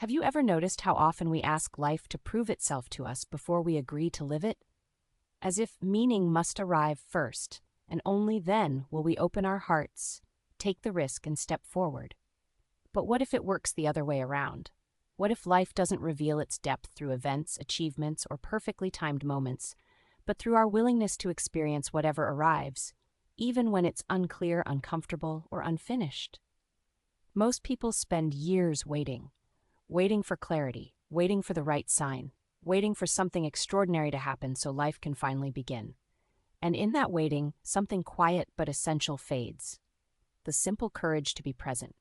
Have you ever noticed how often we ask life to prove itself to us before we agree to live it? As if meaning must arrive first, and only then will we open our hearts, take the risk, and step forward. But what if it works the other way around? What if life doesn't reveal its depth through events, achievements, or perfectly timed moments, but through our willingness to experience whatever arrives, even when it's unclear, uncomfortable, or unfinished? Most people spend years waiting for clarity, waiting for the right sign, waiting for something extraordinary to happen so life can finally begin. And in that waiting, something quiet but essential fades: the simple courage to be present.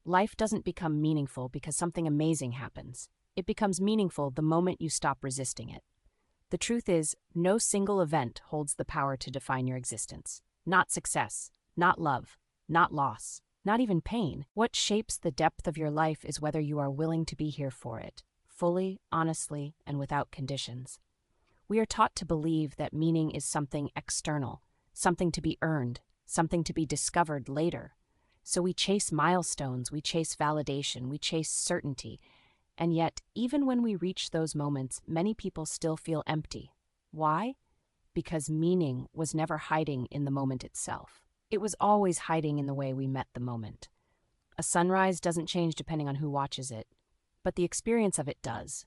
Life doesn't become meaningful because something amazing happens. It becomes meaningful the moment you stop resisting it. The truth is, no single event holds the power to define your existence. Not success, not love, not loss, not even pain. What shapes the depth of your life is whether you are willing to be here for it, fully, honestly, and without conditions. We are taught to believe that meaning is something external, something to be earned, something to be discovered later. So we chase milestones, we chase validation, we chase certainty. And yet, even when we reach those moments, many people still feel empty. Why? Because meaning was never hiding in the moment itself. It was always hiding in the way we met the moment. A sunrise doesn't change depending on who watches it, but the experience of it does.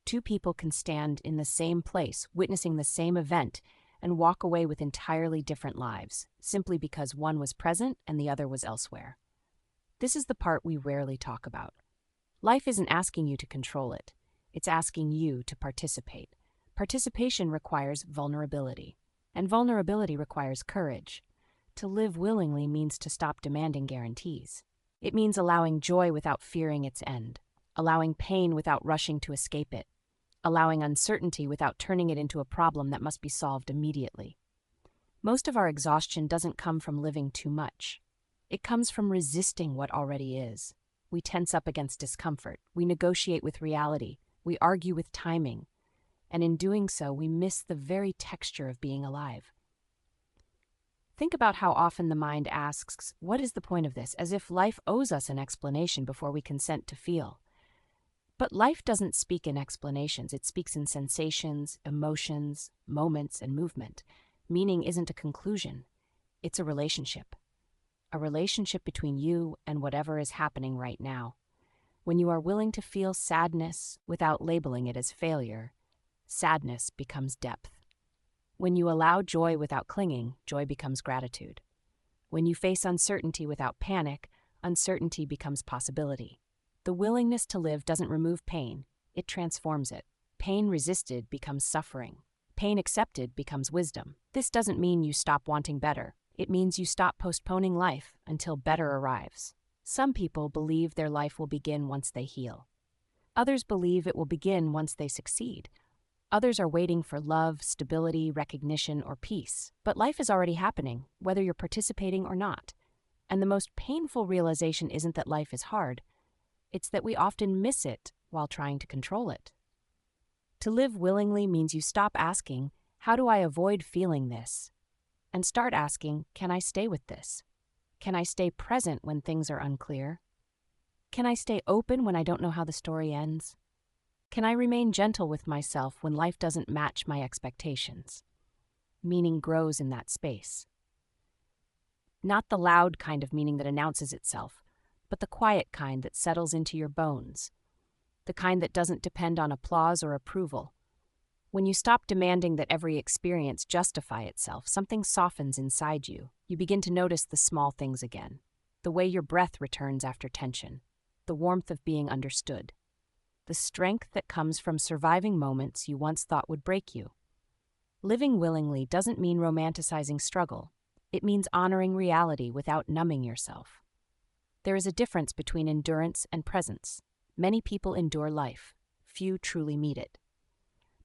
Two people can stand in the same place, witnessing the same event, and walk away with entirely different lives, simply because one was present and the other was elsewhere. This is the part we rarely talk about. Life isn't asking you to control it. It's asking you to participate. Participation requires vulnerability, and vulnerability requires courage. To live willingly means to stop demanding guarantees. It means allowing joy without fearing its end, allowing pain without rushing to escape it, allowing uncertainty without turning it into a problem that must be solved immediately. Most of our exhaustion doesn't come from living too much. It comes from resisting what already is. We tense up against discomfort, we negotiate with reality, we argue with timing, and in doing so, we miss the very texture of being alive. Think about how often the mind asks, "What is the point of this?" as if life owes us an explanation before we consent to feel. But life doesn't speak in explanations, it speaks in sensations, emotions, moments, and movement. Meaning isn't a conclusion, it's a relationship. A relationship between you and whatever is happening right now. When you are willing to feel sadness without labeling it as failure, sadness becomes depth. When you allow joy without clinging, joy becomes gratitude. When you face uncertainty without panic, uncertainty becomes possibility. The willingness to live doesn't remove pain, it transforms it. Pain resisted becomes suffering. Pain accepted becomes wisdom. This doesn't mean you stop wanting better. It means you stop postponing life until better arrives. Some people believe their life will begin once they heal. Others believe it will begin once they succeed. Others are waiting for love, stability, recognition, or peace. But life is already happening, whether you're participating or not. And the most painful realization isn't that life is hard. It's that we often miss it while trying to control it. To live willingly means you stop asking, "How do I avoid feeling this?" and start asking, "Can I stay with this? Can I stay present when things are unclear? Can I stay open when I don't know how the story ends? Can I remain gentle with myself when life doesn't match my expectations?" Meaning grows in that space. Not the loud kind of meaning that announces itself, but the quiet kind that settles into your bones. The kind that doesn't depend on applause or approval. When you stop demanding that every experience justify itself, something softens inside you. You begin to notice the small things again. The way your breath returns after tension. The warmth of being understood. The strength that comes from surviving moments you once thought would break you. Living willingly doesn't mean romanticizing struggle. It means honoring reality without numbing yourself. There is a difference between endurance and presence. Many people endure life. Few truly meet it.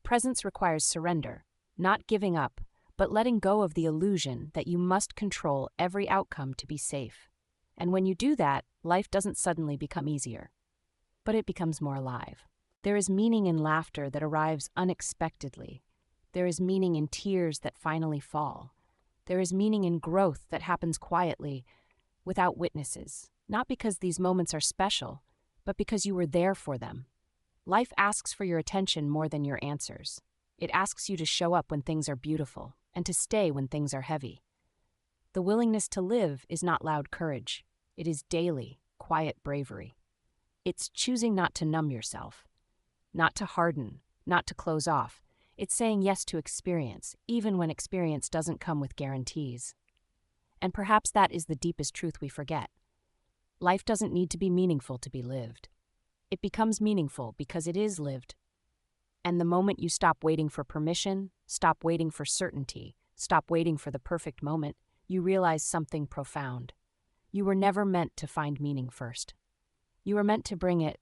Presence requires surrender, not giving up, but letting go of the illusion that you must control every outcome to be safe. And when you do that, life doesn't suddenly become easier, but it becomes more alive. There is meaning in laughter that arrives unexpectedly. There is meaning in tears that finally fall. There is meaning in growth that happens quietly, without witnesses. Not because these moments are special, but because you were there for them. Life asks for your attention more than your answers. It asks you to show up when things are beautiful and to stay when things are heavy. The willingness to live is not loud courage. It is daily, quiet bravery. It's choosing not to numb yourself, not to harden, not to close off. It's saying yes to experience, even when experience doesn't come with guarantees. And perhaps that is the deepest truth we forget. Life doesn't need to be meaningful to be lived. It becomes meaningful because it is lived. And the moment you stop waiting for permission, stop waiting for certainty, stop waiting for the perfect moment, you realize something profound. You were never meant to find meaning first. You were meant to bring it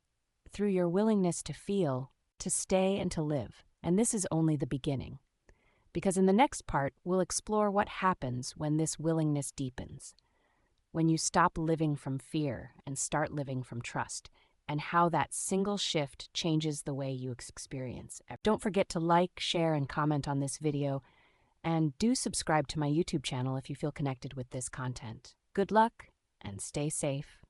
through your willingness to feel, to stay, and to live. And this is only the beginning. Because in the next part, we'll explore what happens when this willingness deepens. When you stop living from fear and start living from trust, and how that single shift changes the way you experience. Don't forget to like, share, and comment on this video, and do subscribe to my YouTube channel if you feel connected with this content. Good luck, and stay safe.